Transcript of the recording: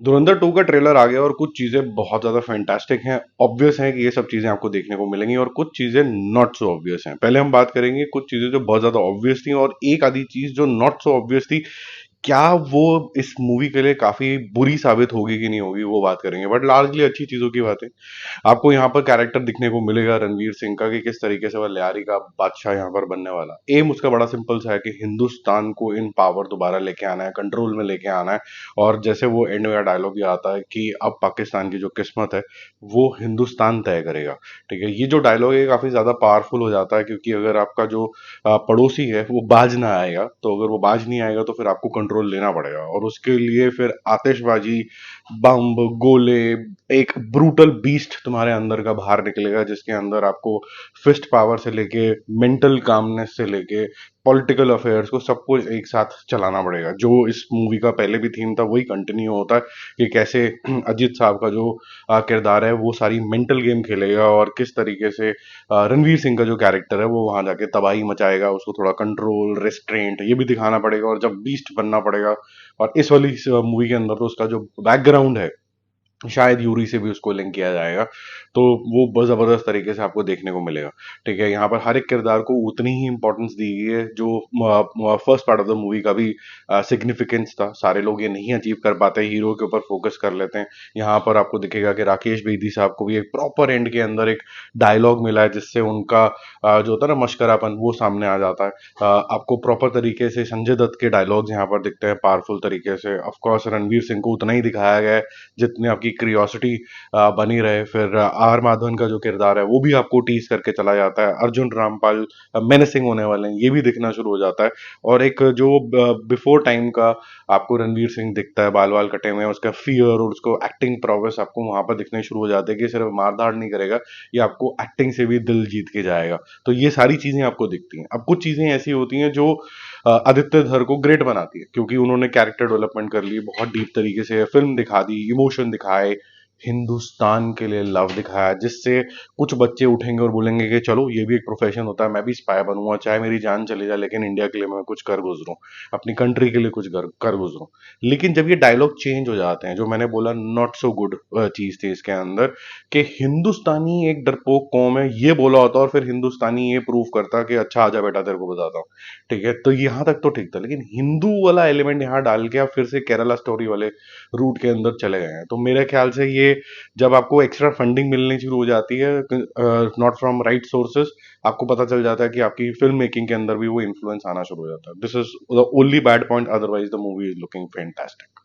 धुरंधर 2 का ट्रेलर आ गया और कुछ चीजें बहुत ज्यादा फैंटास्टिक हैं। ऑब्वियस है कि ये सब चीजें आपको देखने को मिलेंगी और कुछ चीजें नॉट सो ऑब्वियस हैं। पहले हम बात करेंगे कुछ चीजें जो बहुत ज्यादा ऑब्वियस थी और एक आधी चीज जो नॉट सो ऑब्वियस थी, क्या वो इस मूवी के लिए काफी बुरी साबित होगी कि नहीं होगी, वो बात करेंगे। बट लार्जली अच्छी चीजों की बात है। आपको यहाँ पर कैरेक्टर दिखने को मिलेगा रणवीर सिंह का कि किस तरीके से वह लियारी का बादशाह यहाँ पर बनने वाला। एम उसका बड़ा सिंपल सा है कि हिंदुस्तान को इन पावर दोबारा लेके आना है, कंट्रोल में लेके आना है। और जैसे वो एंड में डायलॉग ये आता है कि अब पाकिस्तान की जो किस्मत है वो हिंदुस्तान तय करेगा। ठीक है, ये जो डायलॉग है काफी ज्यादा पावरफुल हो जाता है, क्योंकि अगर आपका जो पड़ोसी है वो बाज ना आएगा, तो अगर वो बाज नहीं आएगा तो फिर आपको कंट्रोल लेना पड़ेगा। और उसके लिए फिर आतिशबाजी, बम, गोले, एक ब्रूटल बीस्ट तुम्हारे अंदर का बाहर निकलेगा, जिसके अंदर आपको फिस्ट पावर से लेके मेंटल कामनेस से लेके पॉलिटिकल अफेयर्स को सब कुछ एक साथ चलाना पड़ेगा। जो इस मूवी का पहले भी थीम था वही कंटिन्यू होता है कि कैसे अजीत साहब का जो किरदार है वो सारी मेंटल गेम खेलेगा और किस तरीके से रणवीर सिंह का जो कैरेक्टर है वो वहां जाके तबाही मचाएगा, उसको थोड़ा कंट्रोल रेस्ट्रेंट ये भी दिखाना पड़ेगा और जब बीस्ट बनना पड़ेगा। और इस वाली मूवी के अंदर तो उसका जो बैकग्राउंड है शायद यूरी से भी उसको लिंक किया जाएगा, तो वो बहुत जबरदस्त तरीके से आपको देखने को मिलेगा। ठीक है, यहाँ पर हर एक किरदार को उतनी ही इंपॉर्टेंस दी गई है जो first part of the movie का भी सिग्निफिकेंस था। सारे लोग ये नहीं अचीव कर पाते, हीरो के ऊपर फोकस कर लेते हैं। यहाँ पर आपको दिखेगा कि राकेश बेदी साहब को भी एक प्रॉपर एंड के अंदर एक डायलॉग मिला है, जिससे उनका जो होता है ना मशकरापन, वो सामने आ जाता है। आपको प्रॉपर तरीके से संजय दत्त के डायलॉग्स यहाँ पर दिखते हैं पावरफुल तरीके से। ऑफकोर्स रणवीर सिंह को उतना ही दिखाया गया है जितनी आपकी क्रियोसिटी बनी रहे। फिर आर माधवन का जो किरदार है वो भी आपको टीज करके चला जाता है। अर्जुन रामपाल मेनेसिंग होने वाले हैं, ये भी दिखना शुरू हो जाता है। और एक जो बिफोर टाइम का आपको रणवीर सिंह दिखता है, बाल बाल कटे हुए हैं, उसका फियर और उसको एक्टिंग प्रोग्रेस आपको वहां पर दिखने शुरू हो जाते हैं कि सिर्फ मारधाड़ नहीं करेगा, ये आपको एक्टिंग से भी दिल जीत के जाएगा। तो ये सारी चीजें आपको दिखती हैं। अब कुछ चीजें ऐसी होती हैं जो आदित्य धर को ग्रेट बनाती है, क्योंकि उन्होंने कैरेक्टर डेवलपमेंट कर ली, बहुत डीप तरीके से फिल्म दिखा दी, इमोशन दिखाए, हिंदुस्तान के लिए लव दिखाया, जिससे कुछ बच्चे उठेंगे और बोलेंगे कि चलो ये भी एक प्रोफेशन होता है, मैं भी स्पाई बनूंगा, चाहे मेरी जान चली जाए लेकिन इंडिया के लिए मैं कुछ कर गुजरूं, अपनी कंट्री के लिए कुछ कर गुजरूं। लेकिन जब ये डायलॉग चेंज हो जाते हैं, जो मैंने बोला नॉट सो गुड चीज थी इसके अंदर, कि हिंदुस्तानी एक डरपोक कौम है ये बोला होता और फिर हिंदुस्तानी ये प्रूव करता कि अच्छा आजा बेटा तेरे को बताता हूँ। ठीक है, तो यहाँ तक तो ठीक था, लेकिन हिंदू वाला एलिमेंट यहाँ डाल के आप फिर से केरला स्टोरी वाले रूट के अंदर चले गए हैं। तो मेरे ख्याल से ये जब आपको एक्स्ट्रा फंडिंग मिलनी शुरू हो जाती है नॉट फ्रॉम राइट सोर्सेज, आपको पता चल जाता है कि आपकी फिल्म मेकिंग के अंदर भी वो इन्फ्लुएंस आना शुरू हो जाता है। This is the only bad point, otherwise the movie is looking fantastic.